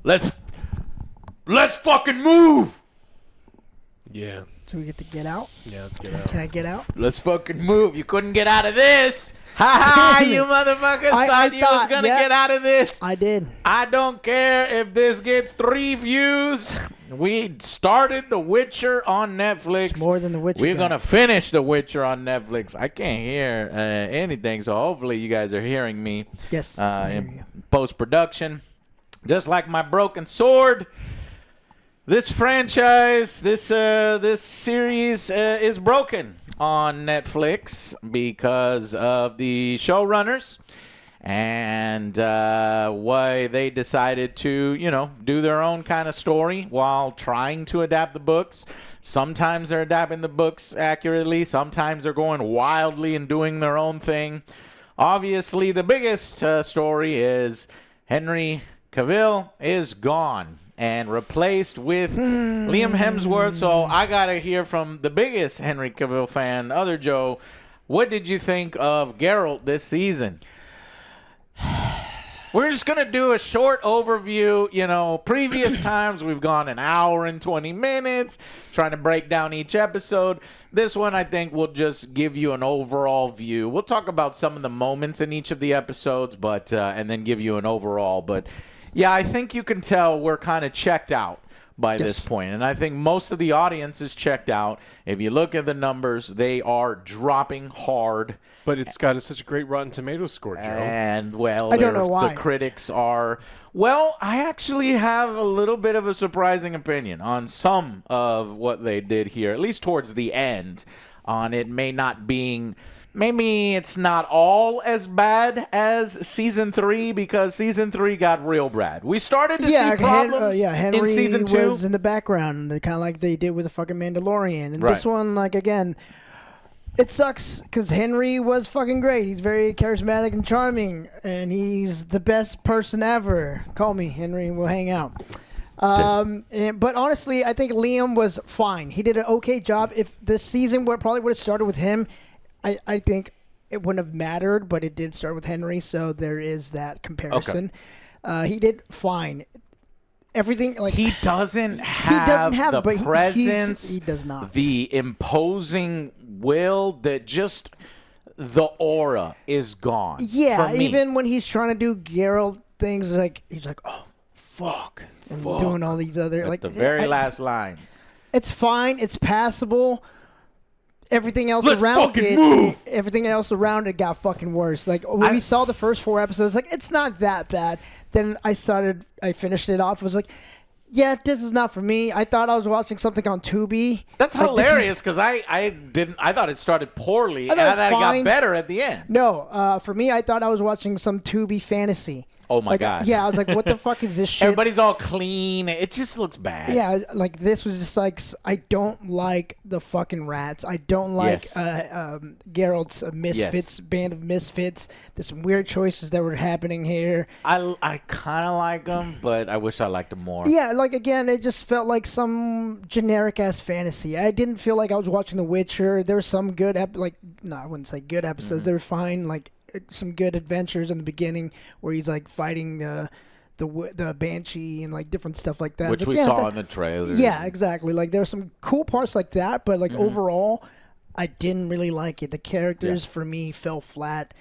Let's fucking move. Yeah. So we get to get out? Yeah, let's get out. Can I get out? Let's fucking move. You couldn't get out of this. Ha ha, you motherfuckers thought you was going to get out of this. I did. I don't care if this gets 3 views. We started The Witcher on Netflix. It's more than The Witcher. We're going to finish The Witcher on Netflix. I can't hear anything, so hopefully you guys are hearing me. Yes. In post-production. Just like my broken sword. This franchise, this series is broken on Netflix because of the showrunners and why they decided to, do their own kind of story while trying to adapt the books. Sometimes they're adapting the books accurately. Sometimes they're going wildly and doing their own thing. Obviously, the biggest story is Henry Cavil is gone and replaced with Liam Hemsworth. So I got to hear from the biggest Henry Cavil fan, OtherJoe. What did you think of Geralt this season? We're just going to do a short overview. Previous times we've gone an hour and 20 minutes trying to break down each episode. This one, I think, will just give you an overall view. We'll talk about some of the moments in each of the episodes, but and then give you an overall. But yeah, I think you can tell we're kind of checked out by this point. And I think most of the audience is checked out. If you look at the numbers, they are dropping hard. But it's got such a great Rotten Tomatoes score, Joe. And, well, I don't know why. The critics are... Well, I actually have a little bit of a surprising opinion on some of what they did here, at least towards the end, on it may not being... Maybe it's not all as bad as Season 3 because Season 3 got real bad. We started to see problems Henry in Season 2. was in the background, kind of like they did with the fucking Mandalorian. And this one, again, it sucks because Henry was fucking great. He's very charismatic and charming, and he's the best person ever. Call me, Henry. We'll hang out. But honestly, I think Liam was fine. He did an okay job. If this season probably would have started with him, I think it wouldn't have mattered, but it did start with Henry, so there is that comparison. Okay. He did fine. Everything he doesn't have the presence. He does not. The imposing will that just the aura is gone. Yeah, even when he's trying to do Geralt things, he's like, oh fuck, and doing all these other the very last line. It's fine. It's passable. Everything else around it got fucking worse. When we saw the first 4 episodes, it's not that bad. Then I finished it off. I was like, yeah, this is not for me. I thought I was watching something on Tubi. That's hilarious because I thought it started poorly and I thought it got better at the end. No, for me, I thought I was watching some Tubi fantasy. Oh my God. Yeah, I was like, what the fuck is this shit? Everybody's all clean. It just looks bad. Yeah, this was just I don't like the fucking rats. I don't like Geralt's misfits, band of misfits. There's some weird choices that were happening here. I kind of like them, but I wish I liked them more. Yeah, again, it just felt like some generic-ass fantasy. I didn't feel like I was watching The Witcher. There were some good, I wouldn't say good episodes. Mm-hmm. They were fine, some good adventures in the beginning where he's fighting the banshee and different stuff like that. Which we saw in the trailer. Yeah, exactly. There were some cool parts like that, but overall, I didn't really like it. The characters for me fell flat.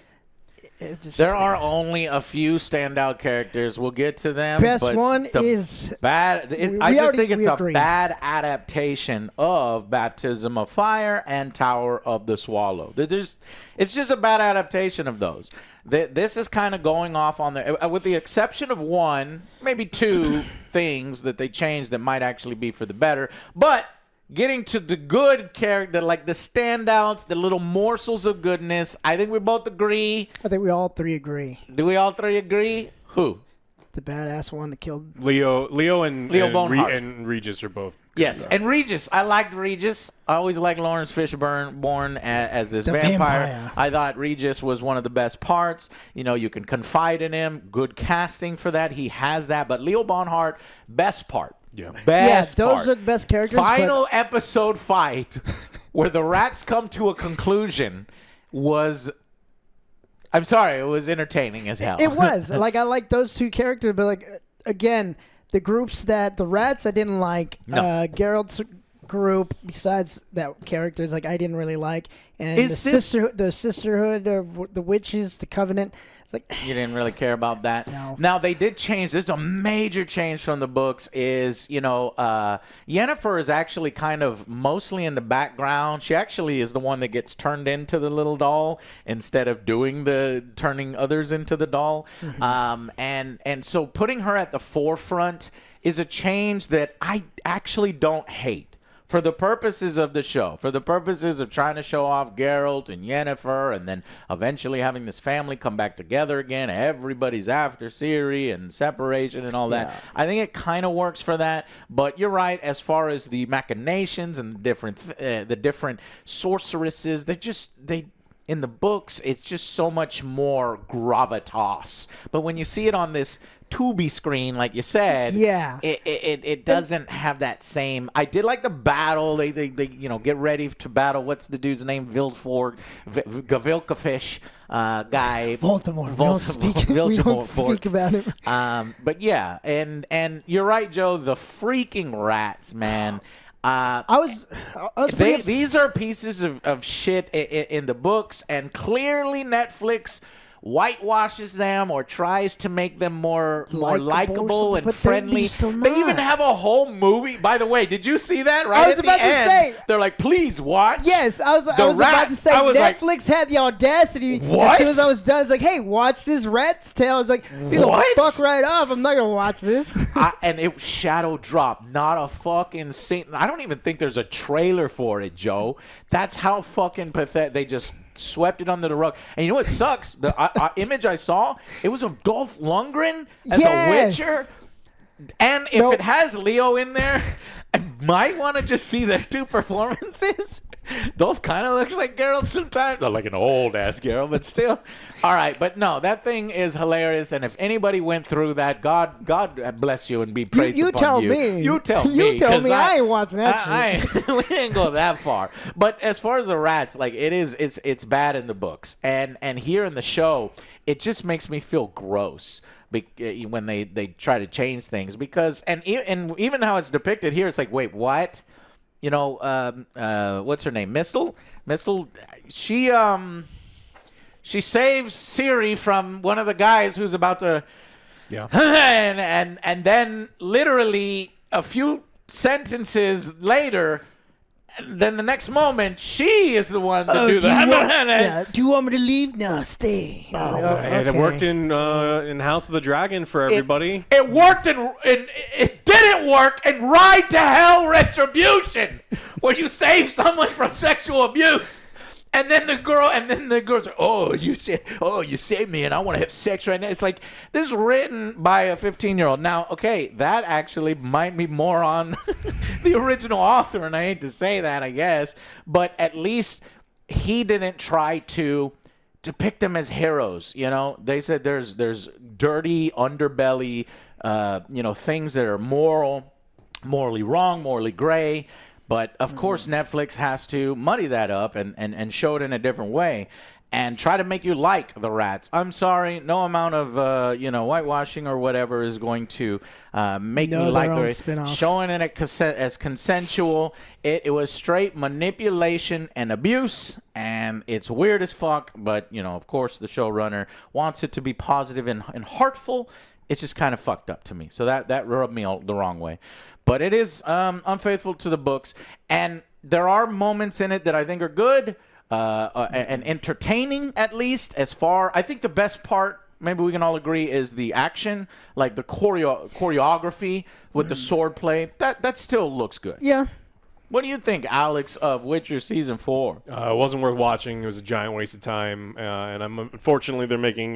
There are only a few standout characters. We'll get to them. Best one is bad. I just think it's a bad adaptation of Baptism of Fire and Tower of the Swallow. It's just a bad adaptation of those. This is kind of going off on the, with the exception of one, maybe 2 things that they changed that might actually be for the better, but. Getting to the good character, the standouts, the little morsels of goodness. I think we both agree. I think we all 3 agree. Do we all 3 agree? Who? The badass one that killed Leo and Bonehart. And Regis are both. Yes, and Regis. I liked Regis. I always liked Lawrence Fishburne as this vampire. I thought Regis was one of the best parts. You can confide in him. Good casting for that. He has that. But Leo Bonehart, best part. Yeah. Those are the best characters. Final episode fight where the rats come to a conclusion was... I'm sorry, it was entertaining as hell. It was. I like those 2 characters, but again, the groups that the rats I didn't like. No. Geralts group, besides that characters like I didn't really like, and Is this- the sisterhood of the witches, the covenant. It's like You didn't really care about that. No. Now they did change. There's a major change from the books. Is Yennefer is actually kind of mostly in the background. She actually is the one that gets turned into the little doll instead of doing the turning others into the doll. And so putting her at the forefront is a change that I actually don't hate. For the purposes of the show, for the purposes of trying to show off Geralt and Yennefer, and then eventually having this family come back together again, everybody's after Ciri and separation and all that. Yeah. I think it kind of works for that. But you're right, as far as the machinations and the different sorceresses, they in the books, it's just so much more gravitas. But when you see it on this Tubi screen, like you said, Yeah. it doesn't have that same. I did like the battle. They get ready to battle. What's the dude's name? Gavilkafish guy. Voldemort. We don't speak about him. But yeah, and you're right, Joe. The freaking rats, man. I was pretty These are pieces of shit in the books, and clearly Netflix whitewashes them or tries to make them more likable and but friendly. they're still They even not. have a whole movie. By the way, did you see that? Right I was at about the to end, say. they're like, "Please watch." Yes, I was about to Rats. say I was like, Netflix had the audacity. What? As soon as I was done, I was like, "Hey, watch this Rat's Tale." I was like, "You gonna What? fuck right off? I'm not gonna watch this." And it shadow dropped. Not a fucking scene. I don't even think there's a trailer for it, Joe. That's how fucking pathetic. They just swept it under the rug. And you know what sucks? The image I saw, it was of Dolph Lundgren as Yes. a Witcher. And if Nope. it has Leo in there, I might want to just see their two performances. Dolph kind of looks like Geralt sometimes. Not like an old-ass Geralt, but still. All right, but no, that thing is hilarious. And if anybody went through that, God bless you and be praised you upon tell you. me. You tell me. You tell 'cause me. I ain't watching that shit. we didn't go that far. But as far as the rats, like it's bad in the books. And here in the show, it just makes me feel gross. When they try to change things, because and even how it's depicted here, it's like, wait, what? What's her name? Mistle, she saves Ciri from one of the guys who's about to, Yeah. and then literally a few sentences later, then the next moment she is the one to do that. Do you want me to leave? No, stay. I was like, And it okay. worked in House of the Dragon for everybody. It worked, and it didn't work in Ride to Hell Retribution, where you save someone from sexual abuse. And then the girl's like, oh, you saved me, and I want to have sex right now. It's like, this is written by a 15-year-old. Now, okay, that actually might be more on the original author, and I hate to say that, I guess, but at least he didn't try to depict them as heroes. They said there's dirty underbelly, things that are morally wrong, morally gray. But, of course, Netflix has to muddy that up and show it in a different way and try to make you like the rats. I'm sorry, no amount of, whitewashing or whatever is going to make me like the rats. Showing it as consensual, it was straight manipulation and abuse, and it's weird as fuck. But, of course, the showrunner wants it to be positive and heartful. It's just kind of fucked up to me. So that rubbed me the wrong way. But it is unfaithful to the books, and there are moments in it that I think are good and entertaining, at least. I think the best part, maybe we can all agree, is the action, like the choreography with the sword play. That still looks good. Yeah. What do you think, Alex, of Witcher Season 4? It wasn't worth watching. It was a giant waste of time, and unfortunately they're making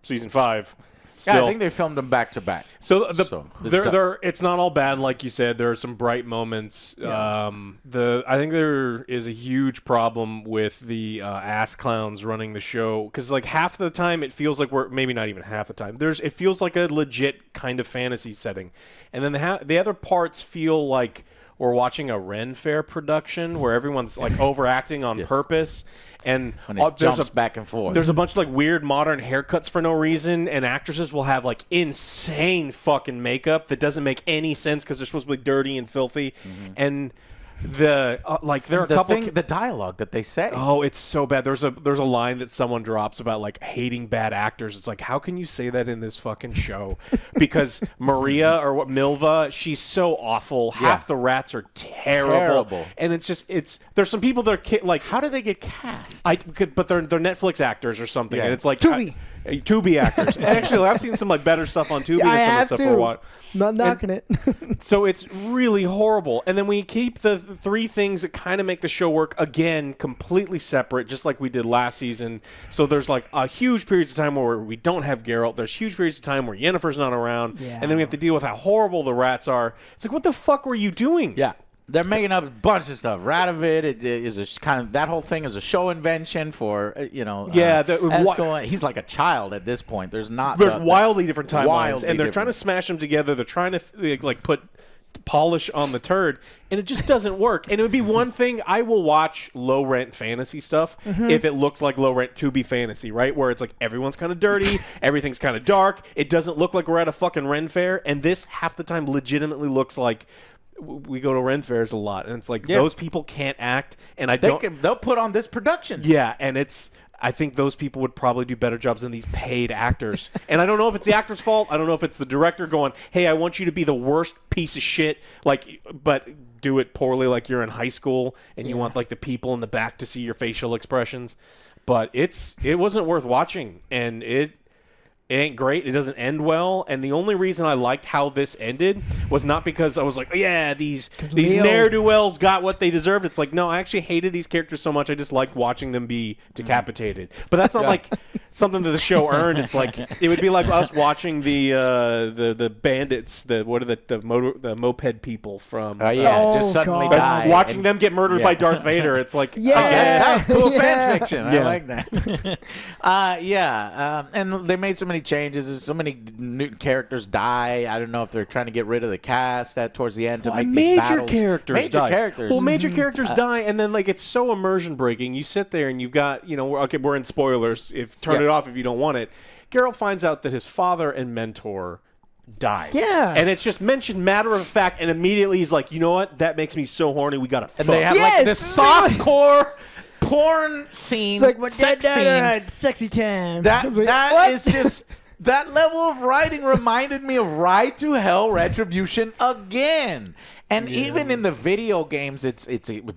Season 5. Still. Yeah, I think they filmed them back to back. So it's not all bad, like you said. There are some bright moments. Yeah. I think there is a huge problem with the ass clowns running the show, because like half the time it feels like maybe not even half the time. It feels like a legit kind of fantasy setting, and then the other parts feel like or watching a Ren Fair production where everyone's like overacting on purpose. And jumps back and forth. There's a bunch of like weird modern haircuts for no reason, and actresses will have like insane fucking makeup that doesn't make any sense because they're supposed to be dirty and filthy. And there are a couple the dialogue that they say. Oh, it's so bad. There's a line that someone drops about like hating bad actors. It's like, how can you say that in this fucking show? Because Maria or Milva, she's so awful. Half the rats are terrible. And there's some people that are like, how do they get cast? But they're Netflix actors or something. And it's like Tubi actors. And actually, I've seen some like better stuff on Tubi I than some of the have stuff to. we're watching. Not knocking it. So it's really horrible. And then we keep the three things that kind of make the show work, again, completely separate, just like we did last season. So there's like a huge periods of time where we don't have Geralt. There's huge periods of time where Yennefer's not around. Yeah. And then we have to deal with how horrible the rats are. It's like, what the fuck were you doing? Yeah. They're making up a bunch of stuff. Radovid it is a kind of, that whole thing is a show invention for he's like a child at this point. There's wildly different timelines, and they're trying to smash them together. They're trying to like put polish on the turd, and it just doesn't work. And it would be one thing, I will watch low rent fantasy stuff if it looks like low rent to be fantasy, right? Where it's like everyone's kind of dirty, everything's kind of dark. It doesn't look like we're at a fucking Ren Fair, and this half the time legitimately looks like we go to Ren Fairs a lot, and it's like those people can't act, and they'll put on this production. Yeah, and I think those people would probably do better jobs than these paid actors. And I don't know if it's the actor's fault. I don't know if it's the director going, "Hey, I want you to be the worst piece of shit," but do it poorly, like you're in high school, and you want like the people in the back to see your facial expressions. But it wasn't worth watching, and it ain't great. It doesn't end well. And the only reason I liked how this ended was not because I was like, oh, yeah, these ne'er-do-wells got what they deserved. It's like, no, I actually hated these characters so much. I just liked watching them be decapitated. But that's not like something that the show earned. It's like, it would be like us watching the bandits, the moped people from just suddenly die. Watching them get murdered by Darth Vader. It's like, that was cool fan fiction. I like that. And they made so many changes. So many new characters die. I don't know if they're trying to get rid of the cast towards the end to make these battles. Major characters Well, major characters die, and then like it's so immersion breaking. You sit there and you've got, we're in spoilers. Turn it off if you don't want it. Geralt finds out that his father and mentor died. Yeah. And it's just mentioned matter of fact, and immediately he's like, you know what? That makes me so horny. We gotta fuck. And they have like this softcore porn scene. It's like sex scene. Sexy time. That is just that level of writing reminded me of Ride to Hell Retribution again. And even in the video games, it's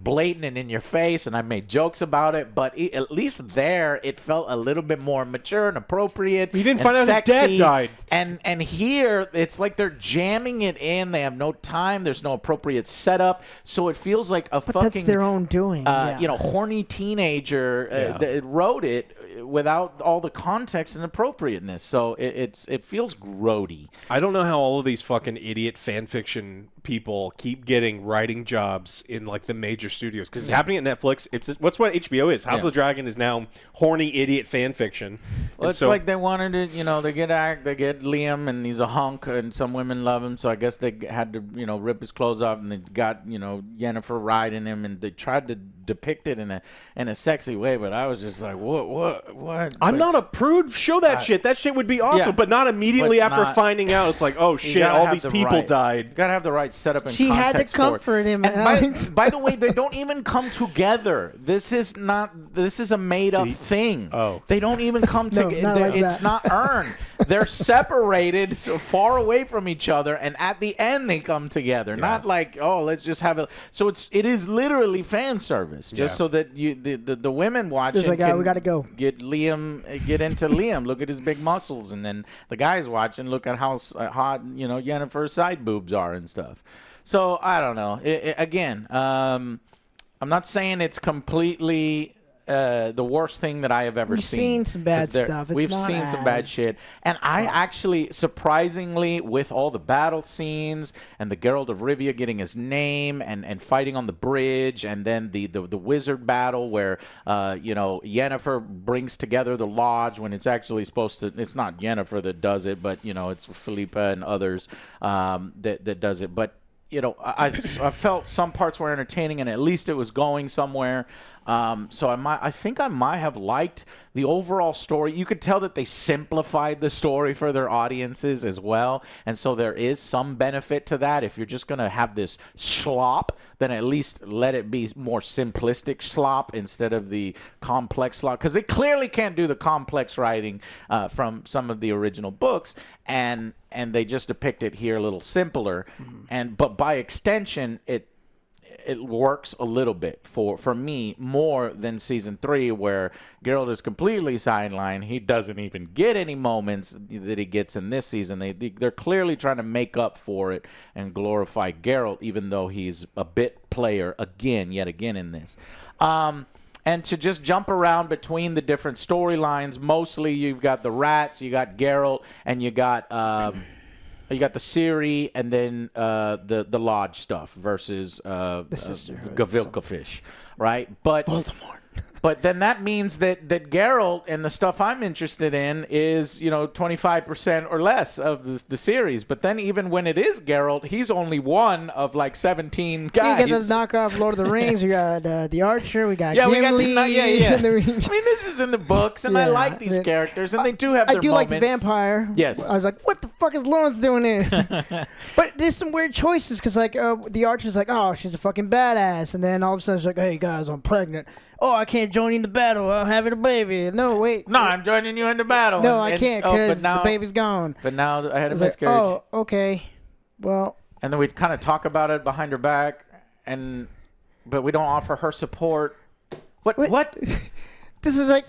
blatant and in your face, and I made jokes about it. But at least there, it felt a little bit more mature and appropriate. You didn't find out his dad died. And here, it's like they're jamming it in. They have no time. There's no appropriate setup, so it feels like that's their own doing. Horny teenager that wrote it without all the context and appropriateness. So it feels grody. I don't know how all of these fucking idiot fan fiction people keep getting writing jobs in like the major studios, because it's happening at Netflix. What's what HBO is. House of the Dragon is now horny idiot fan fiction. Well, it's like they wanted it. They get Liam, and he's a hunk, and some women love him, so I guess they had to rip his clothes off, and they got Yennefer riding him, and they tried to depict it in a sexy way, but I was just like, what? I'm not a prude. Show that shit. That shit would be awesome, but not immediately after finding out. It's like, oh shit, all these people died. You gotta have the right setup and she context. She had to comfort him. And by the way, they don't even come together. This is a made up thing. Oh, they don't even come together. It's not earned. They're separated so far away from each other, and at the end they come together. Not like, oh, let's just have it. So it is literally fan service, just so that the women watching we gotta go get into Liam. Look at his big muscles, and then the guys watching look at how hot Yennefer's side boobs are and stuff. So I don't know. Again, I'm not saying it's completely the worst thing that I have ever seen. We've seen some bad stuff. We've seen some bad shit. And I actually, surprisingly, with all the battle scenes and the Geralt of Rivia getting his name and fighting on the bridge, and then the wizard battle where Yennefer brings together the lodge when it's actually supposed to. It's not Yennefer that does it, but it's Philippa and others that does it. But I felt some parts were entertaining, and at least it was going somewhere. So I think I might have liked the overall story. You could tell that they simplified the story for their audiences as well, and so there is some benefit to that. If you're just gonna have this slop, then at least let it be more simplistic slop instead of the complex slop, because they clearly can't do the complex writing from some of the original books, and they just depict it here a little simpler, but by extension it works a little bit for me more than season 3, where Geralt is completely sidelined. He doesn't even get any moments that he gets in this season. They're clearly trying to make up for it and glorify Geralt, even though he's a bit player yet again in this. And to just jump around between the different storylines, mostly you've got the rats, you got Geralt, and you got the Ciri, and then the lodge stuff versus the Gavilka fish, right? But Voldemort. But then that means that Geralt and the stuff I'm interested in is 25% or less of the series. But then even when it is Geralt, he's only one of like 17 guys. You got the knockoff Lord of the Rings. We got the Archer. We got Gimli. We got I mean, this is in the books, and I like these characters, and they do have their moments. like the vampire. Yes. I was like, what the fuck is Lawrence doing here? But there's some weird choices, because like the Archer's like, oh, she's a fucking badass, and then all of a sudden she's like, hey guys, I'm pregnant. Oh, I can't join you in the battle. I'm having a baby. No, wait. No, I'm joining you in the battle. No, I can't, because the baby's gone. But now I had a miscarriage. Like, oh, okay. Well. And then we'd kind of talk about it behind her back, but we don't offer her support. What? This is like,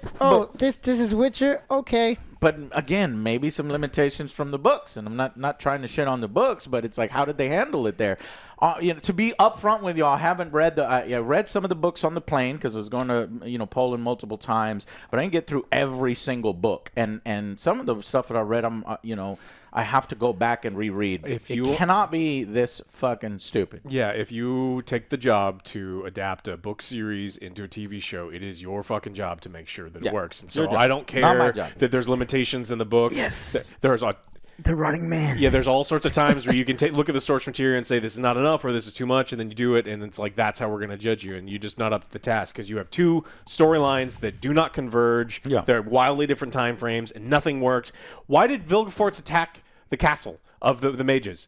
this is Witcher. Okay. But again, maybe some limitations from the books, and I'm not trying to shit on the books, but it's like, how did they handle it there? To be upfront with you, I haven't read I read some of the books on the plane because I was going to Poland multiple times, but I didn't get through every single book, and some of the stuff that I read, I have to go back and reread. It cannot be this fucking stupid. Yeah, if you take the job to adapt a book series into a TV show, it is your fucking job to make sure that it works. And so I don't care that there's limitations in the books. Yes. There's the Running Man. Yeah, there's all sorts of times where you can look at the source material and say this is not enough or this is too much, and then you do it, and it's like that's how we're going to judge you, and you're just not up to the task because you have two storylines that do not converge. Yeah. They're wildly different time frames, and nothing works. Why did Vilgefortz attack the castle of the mages?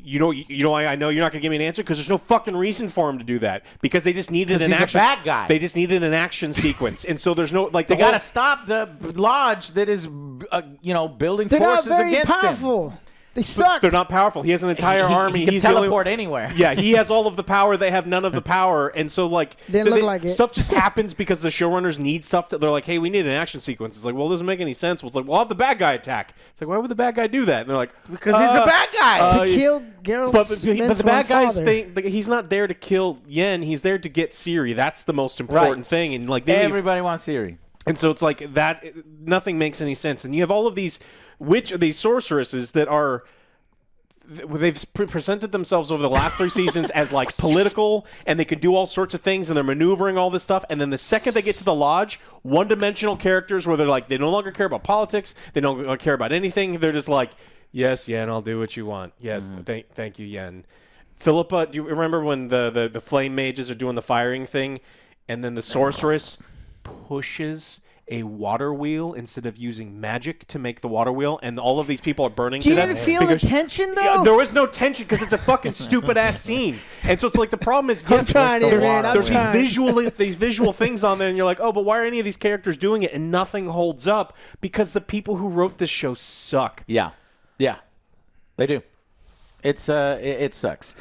I know you're not going to give me an answer because there's no fucking reason for him to do that, because they just needed an action. He's a bad guy. They just needed an action sequence, and so there's no they got to stop the lodge that is building They're forces not very against powerful. him. They suck. They're not powerful. He has an entire army. He can He's teleport anywhere. Yeah, he has all of the power. They have none of the power, and so stuff just happens because the showrunners need stuff. They're like, hey, we need an action sequence. It's like, well, it doesn't make any sense. Well, it's like, we'll have the bad guy attack. It's like, why would the bad guy do that? And they're like, because he's the bad guy to kill Geralt. But the bad guy's thing, he's not there to kill Yen. He's there to get Ciri. That's the most important thing. And like everybody wants Ciri. And so it's like that. Nothing makes any sense. And you have all of these these sorceresses that are. They've presented themselves over the last 3 seasons as like political, and they can do all sorts of things, and they're maneuvering all this stuff. And then the second they get to the lodge, one-dimensional characters where they're like, they no longer care about politics, they don't care about anything. They're just like, yes, Yen, I'll do what you want. Yes, thank you, Yen. Philippa, do you remember when the flame mages are doing the firing thing, and then the sorceress pushes a water wheel instead of using magic to make the water wheel, and all of these people are burning to death. You didn't feel the tension, though? Yeah, there was no tension because it's a fucking stupid-ass scene. And so it's like the problem is, yes, there's these visual things on there, and you're like, oh, but why are any of these characters doing it? And nothing holds up because the people who wrote this show suck. Yeah. Yeah. They do. It sucks.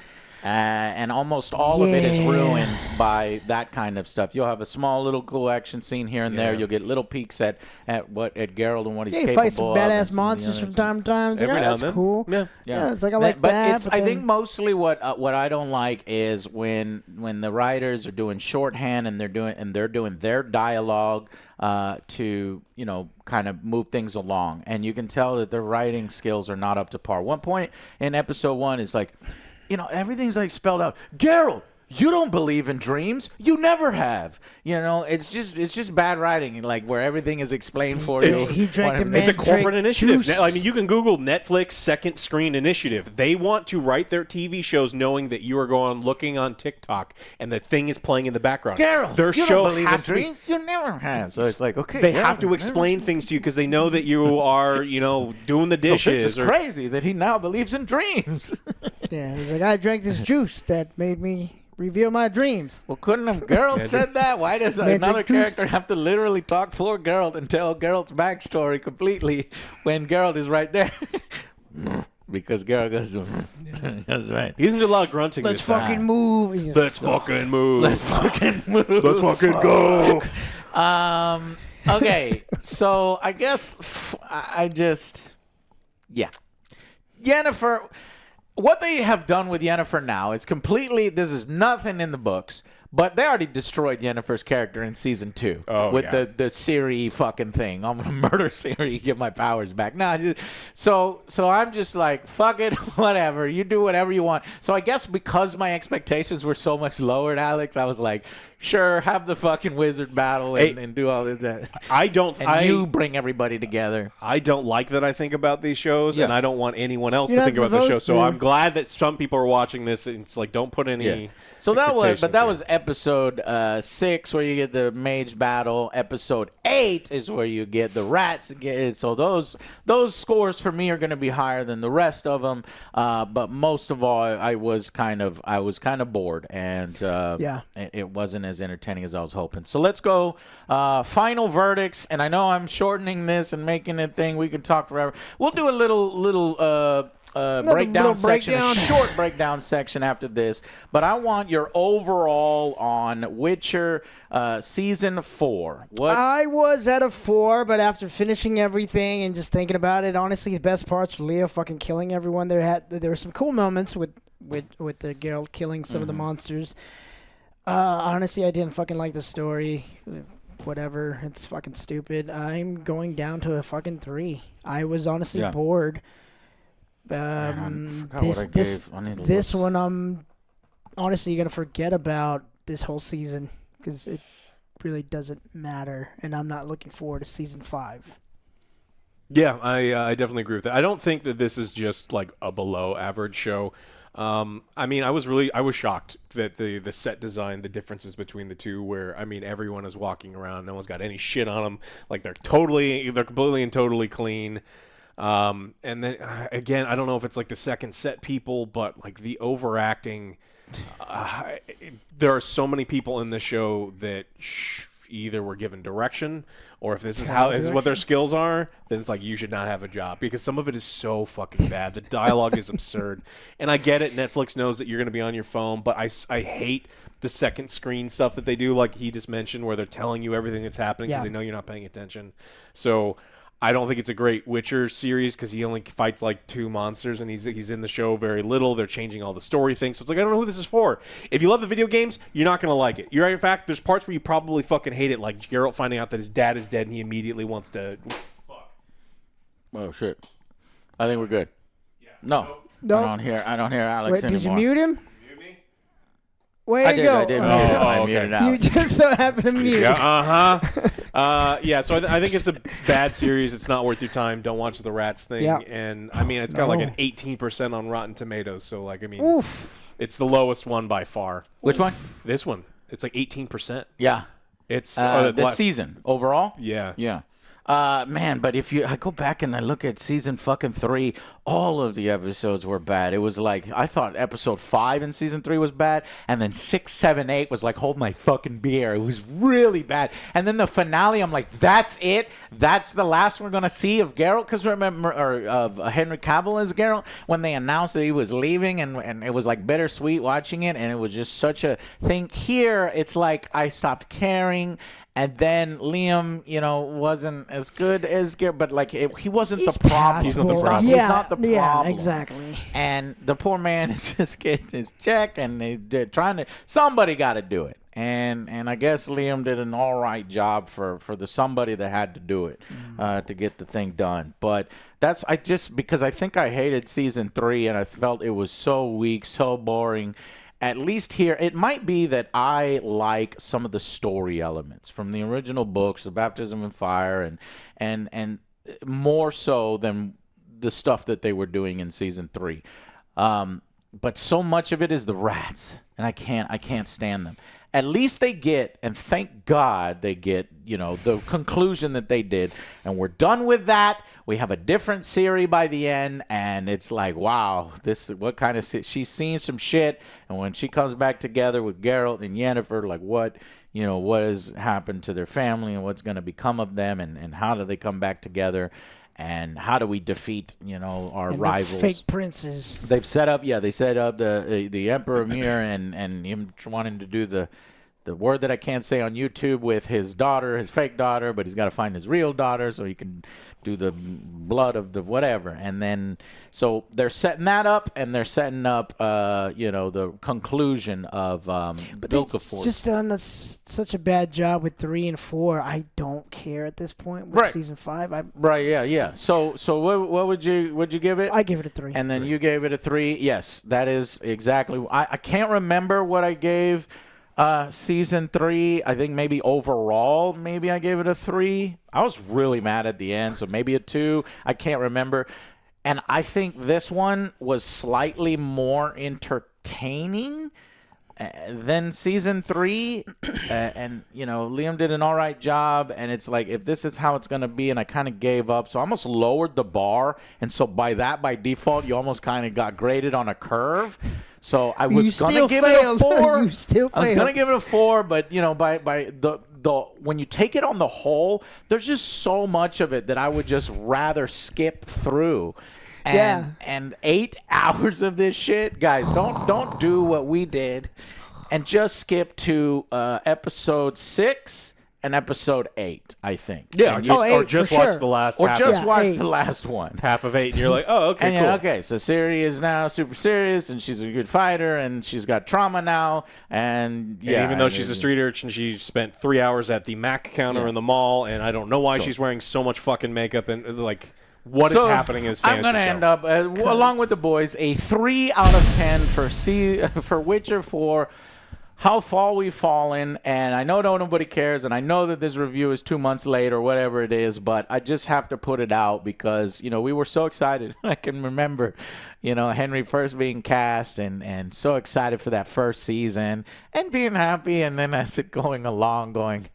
And almost all of it is ruined by that kind of stuff. You'll have a small little cool action scene here and there. You'll get little peeks at Geralt and what he's capable of. He fights some badass monsters from time to time. It's like, that's cool. Yeah, it's like I like that. I think mostly what I don't like is when the writers are doing shorthand and they're doing their dialogue to kind of move things along, and you can tell that their writing skills are not up to par. One point in episode 1 is like, everything's like spelled out. Geralt, You don't believe in dreams. You never have. You know, it's just bad writing, like where everything is explained for you. He drank a It's a corporate initiative. juice. I mean, you can Google Netflix second screen initiative. They want to write their TV shows knowing that you are going looking on TikTok and the thing is playing in the background. Geralt, their you show don't believe has in to be- dreams. You never have. So it's like, okay, They yeah, have to explain things to you because they know that you are, doing the So dishes. this is crazy that he now believes in dreams. Yeah, he's like, I drank this juice that made me reveal my dreams. Well, couldn't have Geralt said that? Why does Magic another juice. character have to literally talk for Geralt and tell Geralt's backstory completely when Geralt is right there? Because Geralt goes, that's right. He doesn't do a lot of grunting. Let's this time. fucking move. He's Let's like, fucking move. Let's fucking move. Let's fucking go. Okay, so I guess I just, yeah. Yennefer, what they have done with Yennefer now is completely, this is nothing in the books, but they already destroyed Yennefer's character in season 2 with the Ciri fucking thing. I'm gonna murder Ciri, get my powers back. So I'm just like, fuck it, whatever. You do whatever you want. So I guess because my expectations were so much lowered, Alex, I was like, sure, have the fucking wizard battle and do all this. You bring everybody together. I don't like that I think about these shows, and I don't want anyone else You're to not think about the show. supposed So to. I'm glad that some people are watching this. And it's like, don't put any. So that expectations was episode 6 where you get the mage battle. Episode 8 is where you get the rats. So those scores for me are going to be higher than the rest of them. But most of all, I was kind of bored, and it wasn't as entertaining as I was hoping. So let's go final verdicts. And I know I'm shortening this and making it thing. We can talk forever. We'll do a little breakdown section, a short breakdown section after this. But I want your overall on Witcher season 4. What? I was at a 4, but after finishing everything and just thinking about it, honestly, the best parts were Leo fucking killing everyone. There were some cool moments with the Geralt killing some of the monsters. Honestly, I didn't fucking like the story. Whatever, it's fucking stupid. I'm going down to a fucking 3. I was honestly bored. This one I'm honestly gonna forget about this whole season because it really doesn't matter, and I'm not looking forward to season 5. Yeah, I definitely agree with that. I don't think that this is just like a below average show. I mean, I was shocked that the set design, the differences between the two, where, I mean, everyone is walking around, no one's got any shit on them, like they're completely and totally clean. And then again, I don't know if it's like the second set people, but like the overacting, there are so many people in the show that either were given direction, or if this is what their skills are, then it's like you should not have a job, because some of it is so fucking bad. The dialogue is absurd, and I get it. Netflix knows that you're going to be on your phone, but I hate the second screen stuff that they do, like he just mentioned, where they're telling you everything that's happening because they know you're not paying attention. So I don't think it's a great Witcher series because he only fights like 2 monsters, and he's in the show very little. They're changing all the story things, so it's like I don't know who this is for. If you love the video games, you're not gonna like it. You're right. In fact, there's parts where you probably fucking hate it, like Geralt finding out that his dad is dead, and he immediately wants to. Fuck. Oh shit! I think we're good. Yeah. No. No. I don't hear Alex Wait, anymore. did you mute him? Mute me? Way I to did. go! I did. I muted out. You just so happened to mute. Yeah. Yeah. So I think it's a bad series. It's not worth your time. Don't watch the rats thing. Yeah. And I mean, it's got like an 18% on Rotten Tomatoes. So like, I mean, Oof. it's the lowest one by far. Which one? This one. It's like 18%. Yeah. It's this season overall. Yeah. Yeah. Man, but if I go back and I look at season fucking 3, all of the episodes were bad. It was like, I thought episode 5 in season 3 was bad, and then 6, 7, 8 was like, hold my fucking beer. It was really bad. And then the finale, I'm like, that's it? That's the last we're going to see of Geralt? Because remember, or of Henry Cavil as Geralt, when they announced that he was leaving, and it was like bittersweet watching it, and it was just such a thing. Here, it's like I stopped caring. And then Liam, wasn't as good as Geralt, but like he wasn't the problem. He's not the problem. Yeah, He's not the problem. Yeah, exactly. And the poor man is just getting his check, and they're trying to. Somebody got to do it, and I guess Liam did an all right job for the somebody that had to do it to get the thing done. But because I think I hated season 3, and I felt it was so weak, so boring. at least here, it might be that I like some of the story elements from the original books, the Baptism in Fire, and more so than the stuff that they were doing in season 3. But so much of it is the rats, and I can't stand them. At least they get, and thank God they get, the conclusion that they did, and we're done with that. We have a different Ciri by the end, and it's like, wow, what kind of she's seen some shit, and when she comes back together with Geralt and Yennefer, like what has happened to their family and what's going to become of them, and how do they come back together, and how do we defeat our rivals? The fake princes. They've set up, the Emperor Mir and him wanting to do the word that I can't say on YouTube with his daughter, his fake daughter, but he's got to find his real daughter so he can do the blood of the whatever. And then, so they're setting that up, and they're setting up, the conclusion of But Vilgefortz. they've just done such a bad job with 3 and 4. I don't care at this point with Right. season 5. Right, yeah. So what would you give it? I give it a 3. And then you gave it a 3. Yes, that is exactly. I can't remember what I gave season 3. I think maybe overall, maybe I gave it a 3. I was really mad at the end, so maybe a 2. I can't remember. And I think this one was slightly more entertaining than season 3. And, Liam did an all right job. And it's like, if this is how it's going to be, and I kind of gave up. So I almost lowered the bar. And so by default, you almost kind of got graded on a curve. So I was going to give it a 4. You still failed. I was going to give it a 4, but, by the when you take it on the whole, there's just so much of it that I would just rather skip through. And 8 hours of this shit, guys, don't do what we did and just skip to episode 6 and episode 8, I think. Yeah, And or just watch the last or half, just watch 8. the last one. half of 8, and you're like, oh, okay, And cool. okay, so Ciri is now super serious, and she's a good fighter, and she's got trauma now, and And even though she's a street urchin, she spent 3 hours at the Mac counter in the mall, and I don't know why she's wearing so much fucking makeup, and like, what is happening in this fantasy I'm going to show? end up, along with the boys, a 3 out of 10 for Witcher 4. How far we've fallen, and I know nobody cares, and I know that this review is 2 months late or whatever it is, but I just have to put it out because, we were so excited. I can remember, Henry first being cast and so excited for that first season and being happy, and then as it going along, going,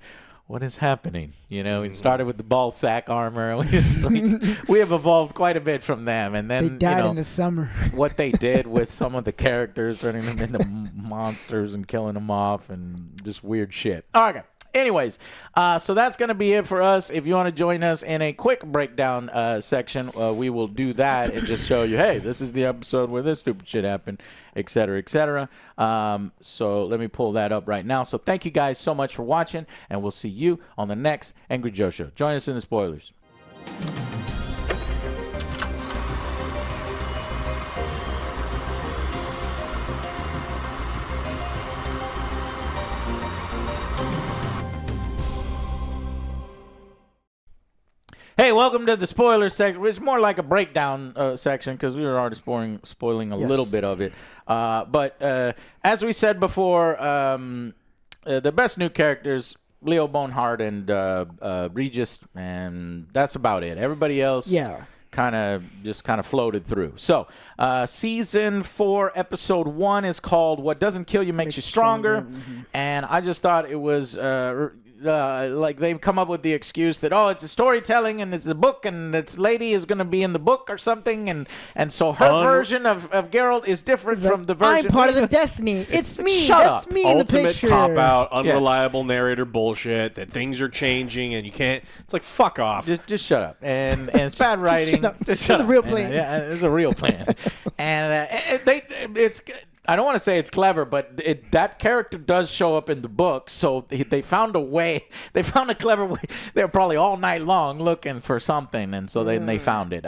what is happening? It started with the ball sack armor. We have evolved quite a bit from them. And then They died in the summer. what they did with some of the characters, turning them into monsters and killing them off and just weird shit. Okay. Anyways, so that's going to be it for us. If you want to join us in a quick breakdown section, we will do that and just show you, hey, this is the episode where this stupid shit happened, et cetera, et cetera. So let me pull that up right now. So thank you guys so much for watching, and we'll see you on the next Angry Joe Show. Join us in the spoilers. Hey, welcome to the spoiler section. It's more like a breakdown section because we were already spoiling a little bit of it. But as we said before, the best new characters, Leo Bonehart and Regis, and that's about it. Everybody else kind of floated through. So season 4, episode 1 is called What Doesn't Kill You Makes You Stronger. And I just thought it was... like they've come up with the excuse that it's a storytelling and it's a book and this lady is going to be in the book or something and so her version of Geralt is different from the version. I'm part of the destiny. It's me. Shut That's up. me in the Ultimate picture. cop-out, unreliable narrator bullshit, that things are changing and you can't... It's like, fuck off. Just shut up. And it's bad writing. Just shut up. It's a real plan. It's a real plan. And it's... I don't want to say it's clever, but that character does show up in the book, so they found a way. They found a clever way. They were probably all night long looking for something, and so they found it.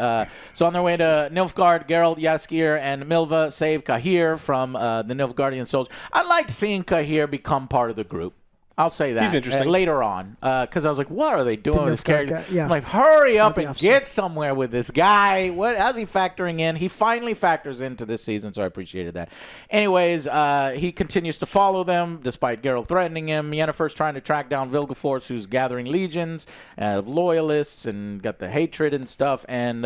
So on their way to Nilfgaard, Geralt, Jaskier, and Milva save Cahir from the Nilfgaardian soldiers. I liked seeing Cahir become part of the group. I'll say that. He's interesting. Later on, because I was like, what are they doing with this character? Yeah. I'm like, hurry up the and officer. get somewhere with this guy. How's he factoring in? He finally factors into this season, so I appreciated that. Anyways, he continues to follow them, despite Geralt threatening him. Yennefer's trying to track down Vilgefortz, who's gathering legions of loyalists and got the hatred and stuff. And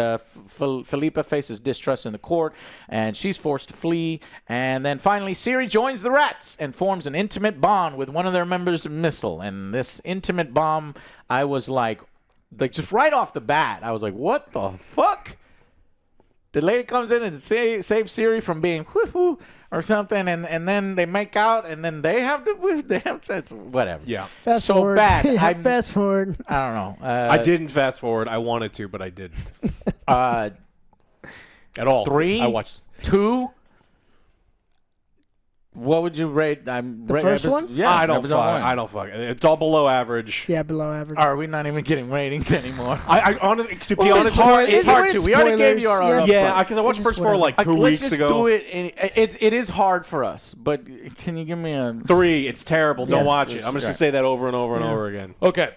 Philippa faces distrust in the court, and she's forced to flee. And then finally, Ciri joins the rats and forms an intimate bond with one of their members, Missile. And this intimate bond, I was like just right off the bat, I was like, what the fuck? The lady comes in and saves Ciri from being whoo or something, and then they make out, and then they have sex, whatever. Yeah. Fast so forward. bad. Yeah, fast forward. I don't know. I didn't fast forward. I wanted to, but I didn't. At all. 3, I watched 2. What would you rate? The first one? Yeah, I don't episode fuck. 1. I don't fuck. It's all below average. Yeah, below average. Are we not even getting ratings anymore? I honestly, to be Well, honest, it's hard. It's Isn't hard it to. We already gave you our spoilers? yeah, because I watched It's first just 4 like 2 let's weeks just ago. do it. It is hard for us, but can you give me a 3, it's terrible. Don't Yes. watch it. I'm just gonna say that over and over and over again. Okay.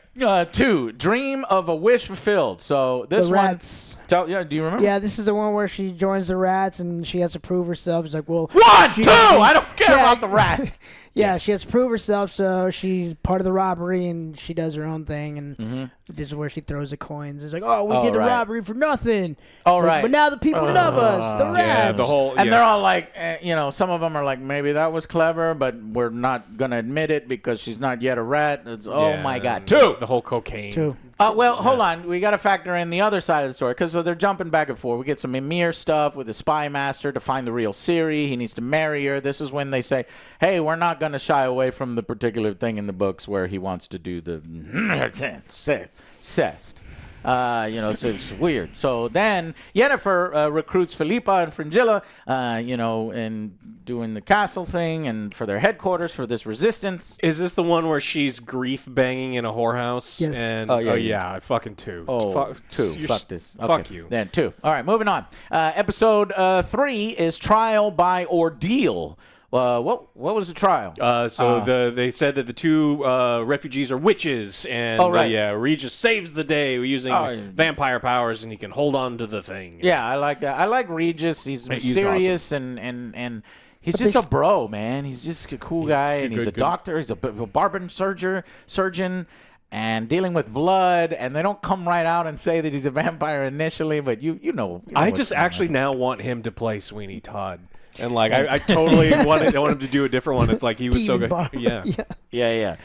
2, Dream of a Wish Fulfilled. So this The one. rats. Do you remember? Yeah, this is the one where she joins the rats and she has to prove herself. It's like, well, 1, she- 2. I don't care Yeah. about the rats. Yeah, she has to prove herself, so she's part of the robbery and she does her own thing. And this is where she throws the coins. It's like, oh, we did the right. robbery for nothing. Oh, It's like, right. but now the people love us, the rats. Yeah, the whole. And yeah. they're all like, some of them are like, maybe that was clever, but we're not gonna admit it because she's not yet a rat. It's oh my god. 2. The whole cocaine. 2. Well, hold on. We got to factor in the other side of the story because they're jumping back and forth. We get some Ymir stuff with the spy master to find the real Ciri. He needs to marry her. This is when they say, hey, we're not going to shy away from the particular thing in the books where he wants to do the cest. So it's weird. So then Yennefer recruits Philippa and Fringilla, and doing the castle thing and for their headquarters for this resistance. Is this the one where she's grief banging in a whorehouse? Yes. And, Oh, yeah. fucking 2. Oh, 2. You're Fuck this. Okay. Fuck you. Then 2. All right, moving on. Episode 3 is Trial by Ordeal. What was the trial? They said that the 2 refugees are witches, and Regis saves the day using vampire powers, and he can hold on to the thing. Yeah, I like that. I like Regis. He's mysterious and he's But just they a bro, man. He's just a cool guy, and he's a doctor. He's a barbarian surgeon. And dealing with blood, and they don't come right out and say that he's a vampire initially, but you know I just actually now want him to play Sweeney Todd. And I totally want him to do a different one. It's like he was so good. Yeah.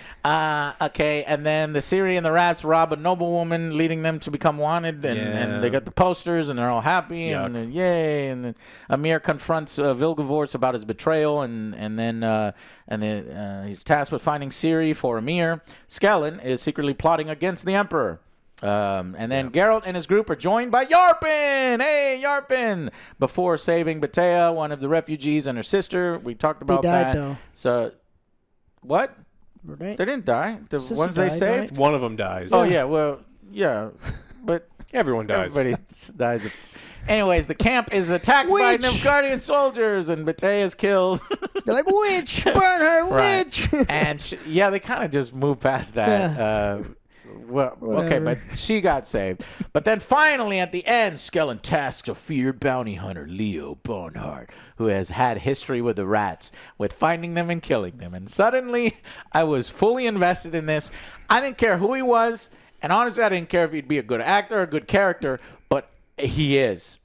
Okay, and then the Ciri and the rats rob a noblewoman, leading them to become wanted, and they got the posters, and they're all happy, and then, yay! And then Ymir confronts Vilgefortz about his betrayal, and then he's tasked with finding Ciri for Ymir. Skellen is secretly plotting against the Emperor. And then Geralt and his group are joined by Yarpen. Hey, Yarpen! Before saving Batea, one of the refugees, and her sister. We talked about They died, that. though. So, what? Right? They didn't die. The Sister ones they died, saved? right? One of them dies. Oh, yeah. Well, yeah. But Everyone dies. everybody dies. Anyways, the camp is attacked by Witch! Nilfgaardian soldiers, and Batea is killed. They're like, witch, burn her, Right. witch. And they kind of just moved past that. Well, okay, Whatever. but she got saved. But then finally, at the end, Skellen tasks a feared bounty hunter, Leo Bonhart, who has had history with the rats, with finding them and killing them. And suddenly, I was fully invested in this. I didn't care who he was, and honestly, I didn't care if he'd be a good actor or a good character, but he is.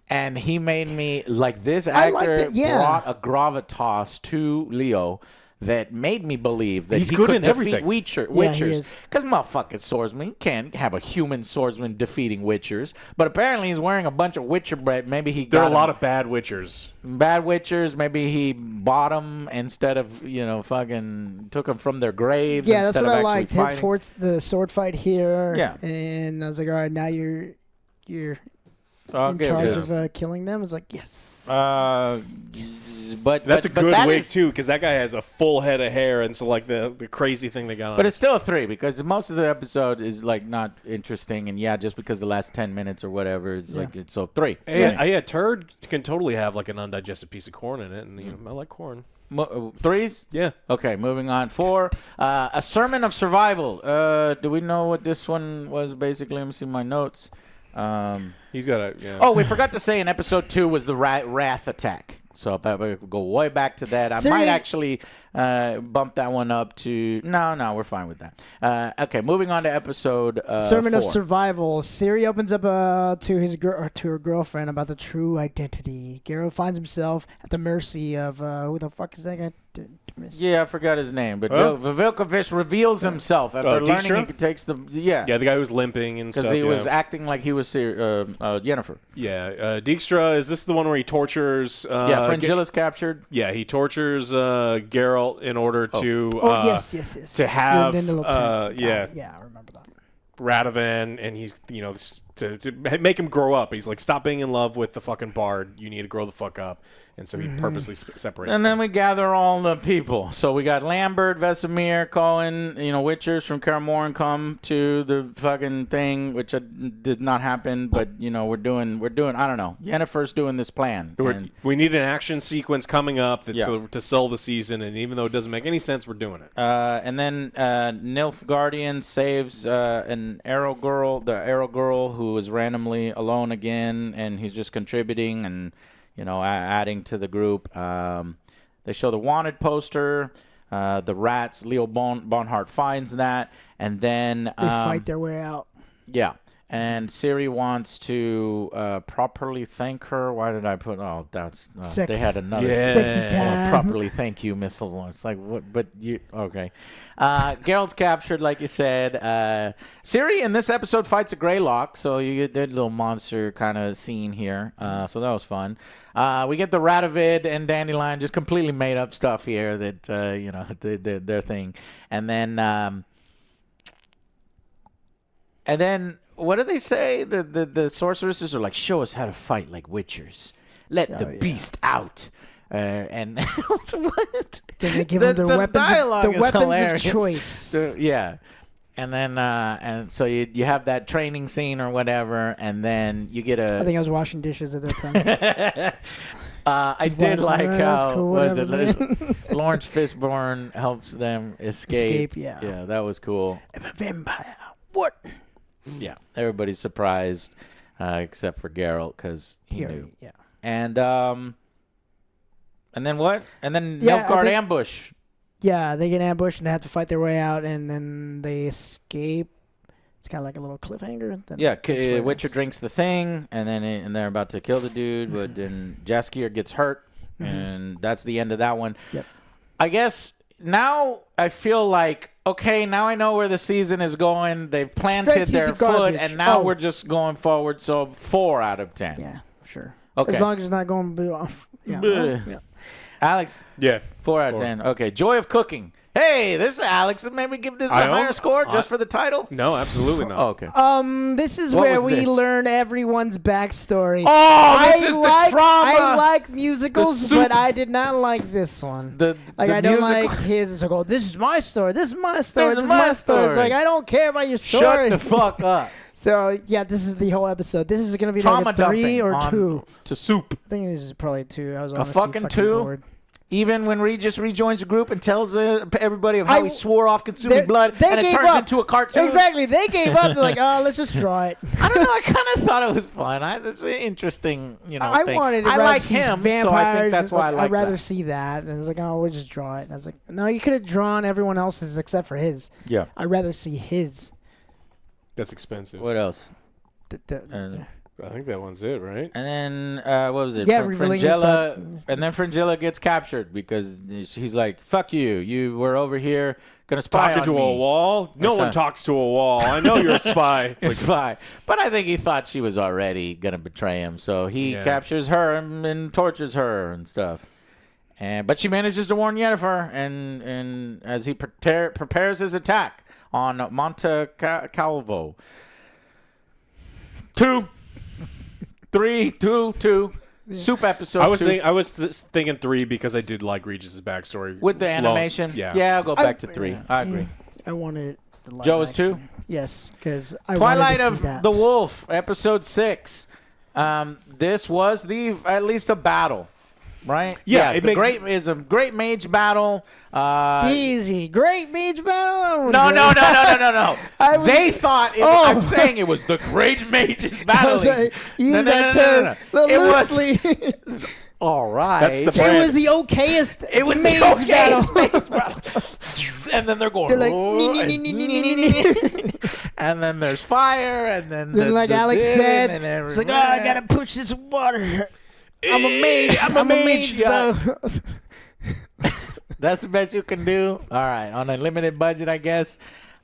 And he made me, like, this I like actor that, yeah. brought a gravitas to Leo that made me believe that He's he good could in defeat everything. Witchers. is. Because motherfucking swordsman, you can't have a human swordsman defeating Witchers. But apparently he's wearing a bunch of Witcher bread. Maybe he There got are a lot him of bad witchers. bad Witchers. Maybe he bought them instead of, fucking took them from their graves. Yeah, that's instead what of I actually liked. fighting. The sword fight here. Yeah. And I was like, all right, now you're I'll in give charge this. of killing them. It's like, yes. But That's a good that wig is- too, because that guy has a full head of hair, and so like the crazy thing they got on. But it's still a 3 because most of the episode is like not interesting, and just because the last 10 minutes or whatever, it's like it's so 3. Hey, turd can totally have like an undigested piece of corn in it, and I like corn. 3s? Yeah. Okay, moving on. 4, A Sermon of Survival. Do we know what this one was basically? Let me see my notes. He's got a Oh, we forgot to say in episode 2 was the Wrath attack. So that we go way back to that. I might actually bump that one up to... No, we're fine with that. Okay, moving on to episode Sermon 4. of Survival. Siri opens up to her girlfriend about the true identity. Geralt finds himself at the mercy of who the fuck is that guy? Yeah, I forgot his name, but Vilkovic reveals himself after learning Dijkstra? he takes the yeah, the guy who was limping and stuff. because he was acting like he was Yennefer. Yeah, Dijkstra, is this the one where he tortures? Fringilla's captured. Yeah, he tortures Geralt in order to yes. to have the little tent. yeah I remember that. Radovan, and he's to make him grow up. He's like, stop being in love with the fucking bard. You need to grow the fuck up. And so he purposely separates And them. then we gather all the people. So we got Lambert, Vesemir, Colin, Witchers from Kaer Morhen come to the fucking thing, which did not happen. But we're doing. I don't know. Yennefer's doing this plan. We need an action sequence coming up that's to sell the season, and even though it doesn't make any sense, we're doing it. And then Nilfgaardian saves the Arrow Girl who was randomly alone again, and he's just contributing and adding to the group. They show the wanted poster. The rats. Leo Bonhart finds that, and then they fight their way out. Yeah. And Ciri wants to properly thank her. Why did I put? Oh, that's they had another sexy time. properly thank you missile. It's like what? But you okay? Geralt's captured, like you said. Ciri in this episode fights a Greylock, so you get that little monster kind of scene here. So that was fun. We get the Radovid and Dandelion, just completely made up stuff here that their thing, and then. What do they say? The sorceresses are like, show us how to fight like witchers. Let the beast out. And what? Then they give them their weapons of choice. And then and so you have that training scene or whatever, and then you get a. I think I was washing dishes at that time. I did like how cool, was it Lawrence Fishburne helps them escape. Yeah, that was cool. I'm a vampire. What? Yeah, everybody's surprised, except for Geralt because he knew. Yeah. And then what? And then Nilfgaard ambush. Yeah, they get ambushed and they have to fight their way out, and then they escape. It's kind of like a little cliffhanger. Witcher drinks the thing, and then and they're about to kill the dude, but then Jaskier gets hurt, and that's the end of that one. Yep. I guess now I feel like, okay, now I know where the season is going. They've planted their foot, and now we're just going forward. So 4 out of 10. Yeah, sure. Okay. As long as it's not going off. Yeah. Alex? Yeah. 4 out of 10. Okay. Joy of Cooking. Hey, this is Alex. Maybe give this a higher score just for the title? No, absolutely not. Oh, okay. This is where we learn everyone's backstory. Oh, this is the trauma. I like musicals, but I did not like this one. I don't like his. It's like, oh, this is my story. This is my story. This is my story. It's like, I don't care about your story. Shut the fuck up. So, yeah, this is the whole episode. This is going to be Trauma like a 3 or 2. To soup. I think this is probably 2. I was A fucking 2? Bored. Even when Regis rejoins the group and tells everybody of how he swore off consuming blood, and it turns into a cartoon. Exactly. They gave up. They're like, oh, let's just draw it. I don't know. I kind of thought it was fun. It's an interesting, thing. I like him, vampires, so I think that's why I like I'd rather that. see that. And it's like, oh, we'll just draw it. And I was like, no, you could have drawn everyone else's except for his. Yeah. I'd rather see his. That's expensive. What else? I think that one's it, right? And then what was it? Yeah, Fringilla, and then Fringilla gets captured because he's like, "Fuck you! You were over here gonna spy Talking on to me." a wall? No one talks to a wall. I know you're a spy. It's fine, but I think he thought she was already gonna betray him, so he captures her and tortures her and stuff. But she manages to warn Yennefer, and as he prepares his attack on Monte Calvo. 2. 3, 2, 2. Soup episode. I was 2. thinking 3 because I did like Regis's backstory With the animation. Yeah, I'll go back to 3. I agree. I wanted the live Joe is action. 2? Yes, because I Twilight wanted to see of that. the Wolf, episode 6. This was at least a battle, right? Yeah, it makes it's a great mage battle. Easy, great mage battle. No. I was- They thought I'm saying it was the great mages battling. Use that term It was loosely. all right. That's the It brand. was the okayest It was mage the okayest battle. mage battle. And then they're going. They're like, "Oh," and and then there's fire, and then like Alex said, and it's like, I gotta push this water. I'm a mage. I'm a mage, yeah. though. That's the best you can do. All right, on a limited budget, I guess.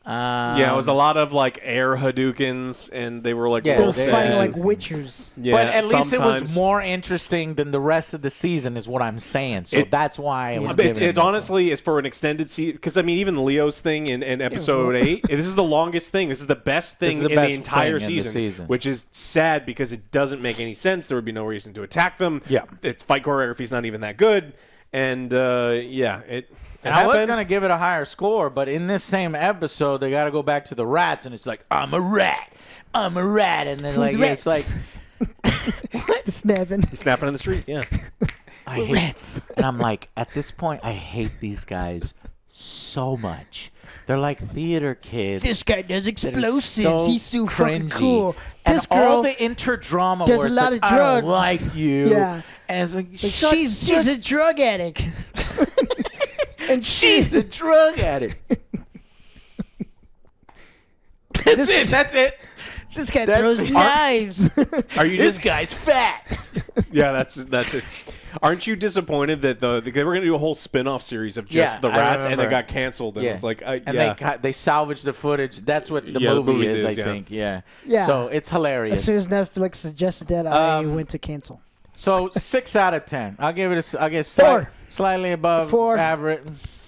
Yeah, it was a lot of like air Hadoukens, and they were like Yeah, They real were fighting sad. like witchers. Yeah, but at least it was sometimes. more interesting than the rest of the season, is what I'm saying. So that's why I was. It's giving it honestly, it's for an extended season because I mean, even Leo's thing in episode 8, this is the longest thing. This is the best thing This is the in best the entire thing in the season, season. which is sad because it doesn't make any sense. There would be no reason to attack them. Yeah. its fight choreography is not even that good, and it. And I was gonna give it a higher score, but in this same episode, they got to go back to the rats, and it's like, I'm a rat, and then like it's like Snapping. snapping in the street. Yeah. I hate, Rats. and I'm like, at this point, I hate these guys so much. They're like theater kids. This guy does that are explosives. so He's so fucking cringy. cool. And This all girl the interdrama does where a it's lot like, of drugs. I like you. Yeah. And it's like, she's a drug addict. And she's a drug addict. That's it. This guy That's- throws knives. Are you This just? guy's fat. Yeah, that's it. Aren't you disappointed that they were going to do a whole spin-off series of just Yeah, the I rats and remember. it got canceled? And it was like, and yeah. they salvaged the footage. That's what the Yeah, the movie movies is, I yeah. think. Yeah. Yeah. So it's hilarious. As soon as Netflix suggested that, I went to cancel. So 6 out of 10. I'll give it I guess 4. Slightly above 4. average.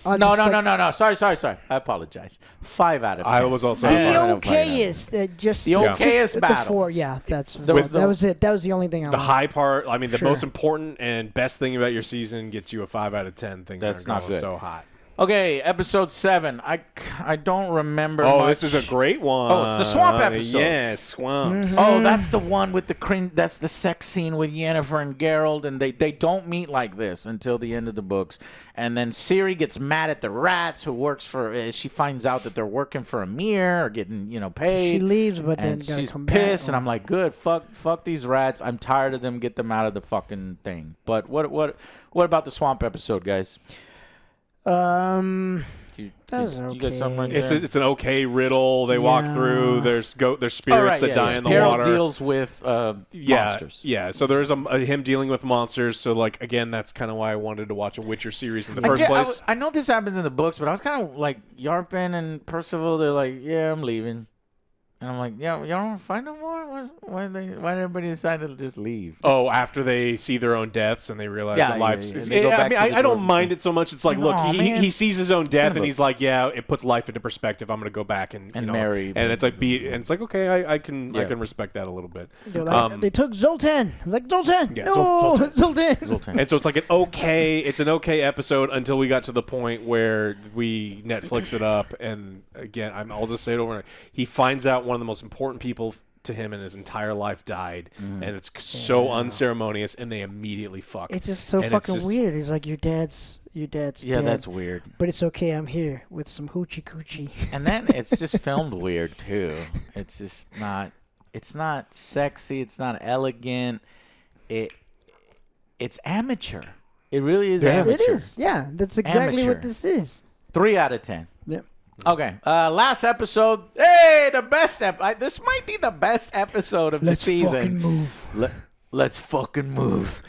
I'll No. just like- Sorry. I apologize. 5 out of 10. I was also The five out of 10. okayest. Just The just okayest the battle. 4. Yeah, that the- was it. That was the only thing I the liked. high part. I mean, the Sure. most important and best thing about your season gets you a 5 out of 10. Things That's are not going good. so hot. Okay, episode 7. I don't remember Oh, much. this is a great one. Oh, it's the swamp episode. Yeah, swamps. Oh, that's the one with the that's the sex scene with Yennefer and Geralt, and they don't meet like this until the end of the books. And then Ciri gets mad at the rats who works for. She finds out that they're working for Emir or getting paid. She leaves, but then and gotta she's come pissed, back. and I'm like, good, fuck these rats. I'm tired of them. Get them out of the fucking thing. But what about the swamp episode, guys? You was you got okay. something right It's there? it's an okay riddle. They walk Yeah. through. There's spirits Oh, right, that yeah, die yeah. in the Geralt water. deals with monsters. Yeah. So there's him dealing with monsters. So like again, that's kind of why I wanted to watch a Witcher series in the first place. I know this happens in the books, but I was kind of like Yarpen and Percival. They're like, "Yeah, I'm leaving," and I'm like, "Yeah, y'all don't fight no more. Why did everybody decide to just leave?" Oh, after they see their own deaths and they realize Yeah, that life's. yeah. They go I back mean, to the I don't dwarves. mind it so much. It's like, look, Aw, man. he sees his own death and Cinema. he's like, yeah, it puts life into perspective. I'm gonna go back and marry. And it's like and it's like, okay, I can Yeah. respect that a little bit. They're like, they took Zoltan. I was like, Zoltan. Yeah, No, Zoltan. Zoltan. And so it's like an okay episode until we got to the point where we Netflix it up, and again, I'll just say it over. He finds out one of the most important people to him in his entire life died, and it's so unceremonious, and they immediately fuck. It's just so And it's fucking just- weird. He's like, your dad's Yeah, dead. that's weird. But it's okay. I'm here with some hoochie coochie. And then it's just filmed weird too. It's just not. It's not sexy. It's not elegant. It's amateur. It really is amateur. It is. Yeah, that's exactly Amateur. what this is. 3 out of 10. Yep. Okay. Last episode. Hey, the best this might be the best episode of Let's the season. fucking move. Let's fucking move.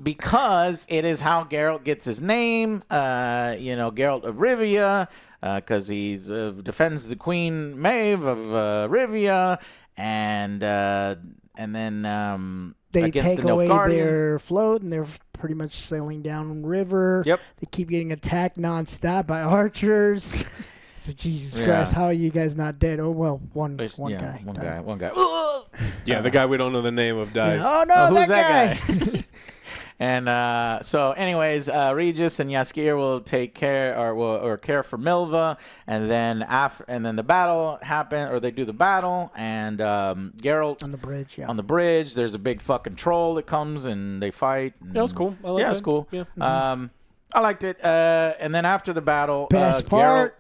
Because it is how Geralt gets his name. Geralt of Rivia, because he defends the Queen Maeve of Rivia, and then They against take the away Nilfgaardians. their float, and they're pretty much sailing down river. Yep. They keep getting attacked nonstop by archers. Jesus Yeah. Christ, how are you guys not dead? Oh, well, one guy. One died. guy. Yeah, the guy we don't know the name of dies. Yeah. Oh, no, Who's that guy. And so, anyways, Regis and Yaskir will take care or care for Milva, and then the battle happen, or they do the battle, and Geralt On the bridge, yeah. on the bridge. There's a big fucking troll that comes and they fight. That was cool. I liked Yeah, it was that. cool. Yeah. I liked it. And then after the battle, Best Geralt. part.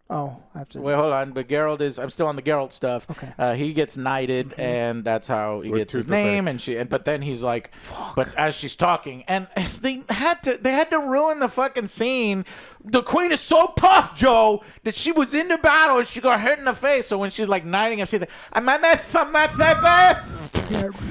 Oh, after. Wait, hold on. But Geralt is. I'm still on the Geralt stuff. Okay. He gets knighted, and that's how he gets his Truth or name. But then he's like, but as she's talking, and they had to ruin the fucking scene. The queen is so puffed, Joe, that she was in the battle and she got hit in the face. So when she's like knighting him, she's like, I'm at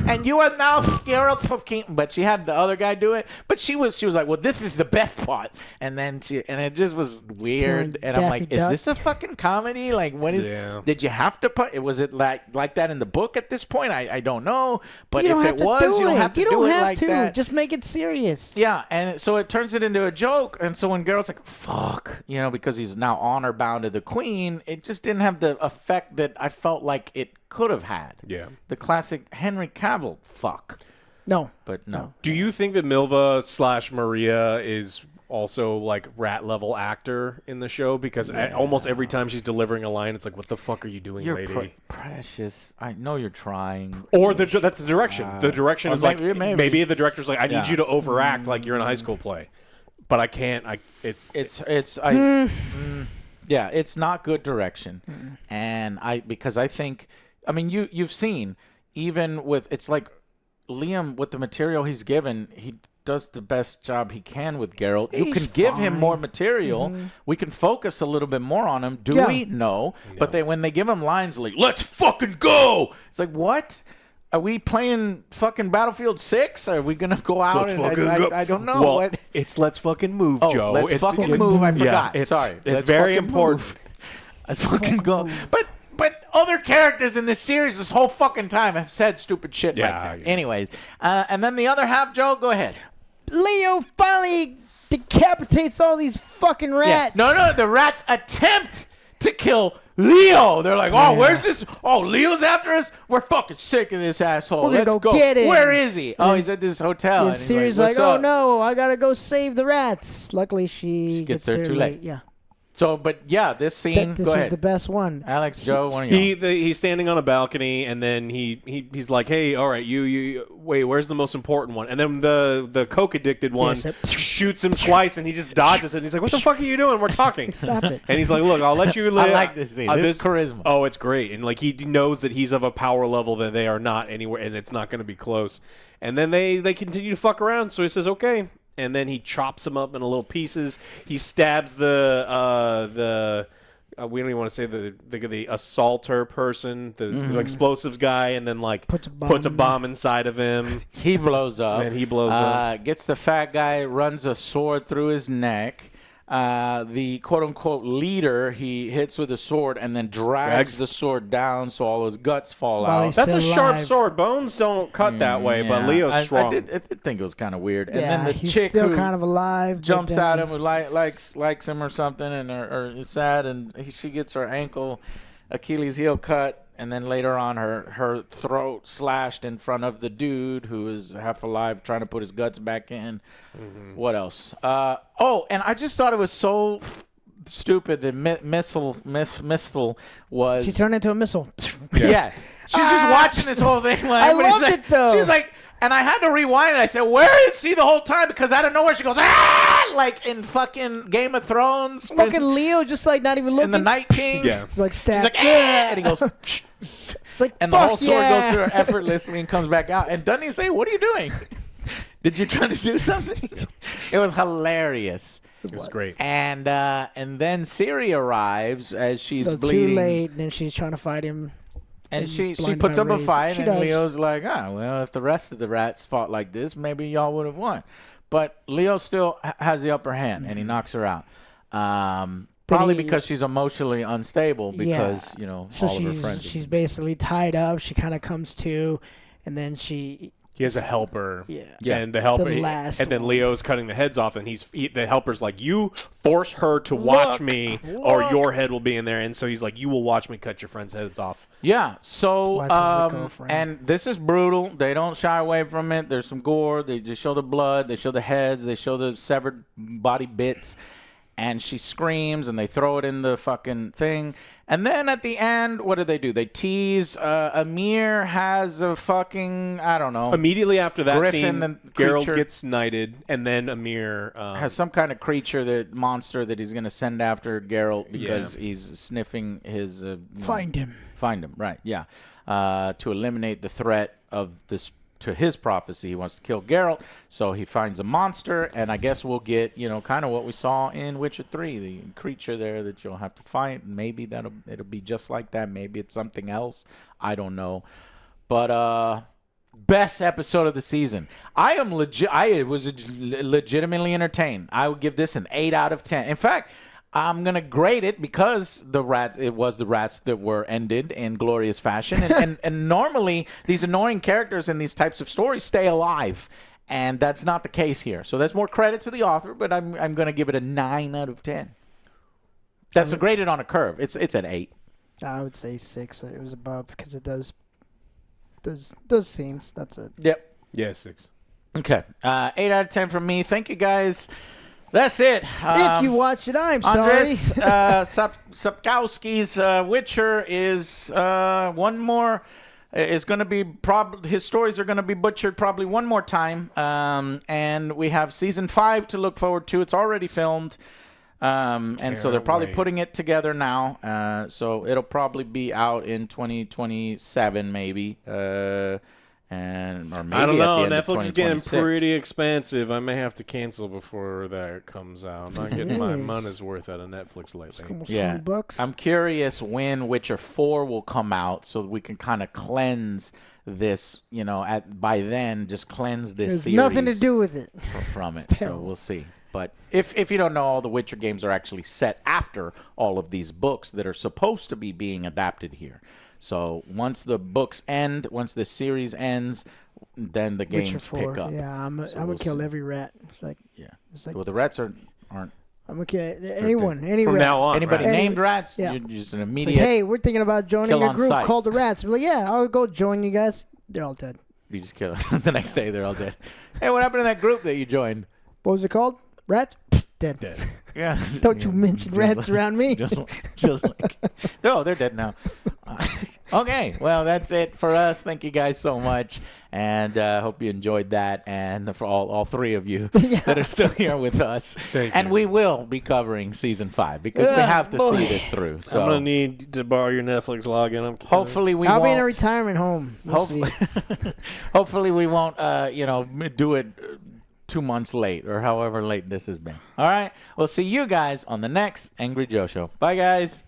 and you are now Geralt of King. But she had the other guy do it. But she was like, well, this is the best part. And then it just was weird. And I'm like, is this a fucking comedy? Like, what is? Yeah. Did you have to put? Was it like that in the book at this point? I don't know. But you don't if have it to was, do you don't it. have to You do don't it have like to. that. Just make it serious. Yeah, and so it turns it into a joke. And so when Geralt's like, fuck, because he's now honor bound to the queen, it just didn't have the effect that I felt like it could have had. Yeah. The classic Henry Cavil fuck. No. But no. Do you think that Milva / Maria is also like rat level actor in the show? Because almost every time she's delivering a line, it's like, what the fuck are you doing, You're lady? precious. I know you're trying. Or that's the direction. The direction or is like, maybe. maybe the director's like, I need you to overact like you're in a high school play. But I can't. Yeah, it's not good direction. And because I think, I mean, you've seen, even with, it's like Liam, with the material he's given, he does the best job he can with Geralt. You can give him more material. We can focus a little bit more on him. Do we? No. But when they give him lines like, let's fucking go, it's like, what? Are we playing fucking Battlefield 6? Are we gonna go out I don't know. Well, it's let's fucking move, Joe. Let's fucking move. I forgot. Sorry. It's very important. Let's fucking go. But other characters in this series this whole fucking time have said stupid shit like that. Yeah. Anyways, and then the other half, Joe, go ahead. Leo finally decapitates all these fucking rats. Yeah. No, the rats attempt to kill Leo. They're like, oh, where's this? Oh, Leo's after us? We're fucking sick of this asshole. We're gonna Let's go get him. Where is he? Oh, he's at this hotel. And Siri's like, oh no, I gotta go save the rats. Luckily, she gets there too late. Yeah. So, but yeah, this scene. This go was ahead. the best one. Alex, Joe, one of you. He's standing on a balcony, and then he's like, "Hey, all right, you wait. Where's the most important one?" And then the coke addicted one shoots him twice, and he just dodges it. And he's like, "What the fuck are you doing? We're talking." Stop it. And he's like, "Look, I'll let you live." I like this scene. This is charisma. Oh, it's great, and like he knows that he's of a power level that they are not anywhere, and it's not going to be close. And then they continue to fuck around. So he says, "Okay." And then he chops him up into little pieces. He stabs the we don't even want to say the assaulter person, the explosives guy, and then like puts a bomb inside of him. He blows up. And he blows up. Gets the fat guy, runs a sword through his neck. The quote-unquote leader, he hits with a sword and then drags the sword down so all his guts fall out. That's a sharp sword. Bones don't cut that way, but Leo's strong. I did think it was kind of weird. Yeah, and then the he's chick still who kind of alive. jumps at him, who likes him or something, and or is sad, and she gets her ankle, Achilles heel cut. And then later on, her throat slashed in front of the dude who is half alive, trying to put his guts back in. What else? And I just thought it was so stupid that Mistral was. She turned into a missile. Yeah. She's just watching this whole thing. Like, I loved it though. She's like, and I had to rewind it. I said, where is she the whole time? Because out of nowhere, she goes, ah! Like in fucking Game of Thrones. Fucking Leo just like not even looking. In the Night King. Yeah. He's like, stab. She's like, ah! And he goes, it's like, and the whole sword goes through her effortlessly and comes back out. And doesn't he say, what are you doing? Did you try to do something? It was hilarious. It was great. And then Ciri arrives as she's bleeding. Too late, and then she's trying to fight him. And she puts up a fight, and Leo's like, well, if the rest of the rats fought like this, maybe y'all would have won. But Leo still has the upper hand, and he knocks her out. Probably because she's emotionally unstable because, all of her friends. She's basically tied up. She kind of comes to, and then she He has a helper. Yeah. And the helper, The last and then one. Leo's cutting the heads off, and the helper's like, "You force her to watch me, or your head will be in there." And so he's like, "You will watch me cut your friend's heads off." Yeah. So, Watch his girlfriend. and this is brutal. They don't shy away from it. There's some gore. They just show the blood. They show the heads. They show the severed body bits. And she screams, and they throw it in the fucking thing. And then at the end, what do? They tease. Amir has a fucking, I don't know. Immediately after that Griffin, scene, the Geralt creature. gets knighted, and then Amir Has some kind of monster that he's going to send after Geralt because he's sniffing his... Find him. Find him, right, yeah. To eliminate the threat of this... To his prophecy, he wants to kill Geralt, so he finds a monster, and I guess we'll get, kind of what we saw in Witcher 3, the creature there that you'll have to fight. Maybe it'll be just like that. Maybe it's something else. I don't know. But best episode of the season. I was legitimately entertained. I would give this an 8 out of 10. In fact, I'm going to grade it because it was the rats that were ended in glorious fashion. And normally, these annoying characters in these types of stories stay alive. And that's not the case here. So that's more credit to the author, but I'm going to give it a 9 out of 10. That's graded on a curve. It's an 8. I would say 6. It was above because of those scenes. That's it. Yep. Yeah, 6. Okay. 8 out of 10 from me. Thank you, guys. That's it. If you watched it, I'm sorry. Andres Sapkowski's Witcher is one more. Is going to be his stories are going to be butchered probably one more time. And we have season 5 to look forward to. It's already filmed. And so they're probably putting it together now. So it'll probably be out in 2027 maybe. Or maybe I don't know. at the end Netflix of is getting 2026. pretty expensive. I may have to cancel before that comes out. I'm not getting my money's worth out of Netflix lately. Almost Yeah. $20. I'm curious when Witcher 4 will come out so we can kind of cleanse this, by then just cleanse this There's series nothing to do with it. from it. It's So terrible. we'll see. But if you don't know, all the Witcher games are actually set after all of these books that are supposed to be being adapted here. So once the books end, once the series ends, then the Witcher games 4. pick up. Yeah, I'm So gonna we'll kill see. every rat. It's like Yeah. Well, the rats aren't I'm gonna kill anyone, any From rat. now on, anybody right? named rats. Yeah. You're just an It's immediate. like, hey, we're thinking about joining kill a on group sight. called the Rats. We're like, yeah, I'll go join you guys. They're all dead. You just kill them. The next day, they're all dead. Hey, what happened to that group that you joined? What was it called? Rats? Dead. Dead. Yeah. Don't you mention rats around me. Just like, they're dead now. Okay, well, that's it for us. Thank you guys so much, and hope you enjoyed that. And for all 3 of you that are still here with us, Thank and you. we will be covering season 5 because we Yeah, have to boy. see this through. So I'm gonna need to borrow your Netflix login. I'm kidding. hopefully we I'll won't. be in a retirement home. We'll see. Hopefully we won't. Do it 2 months late or however late this has been. All right, we'll see you guys on the next Angry Joe show. Bye, guys.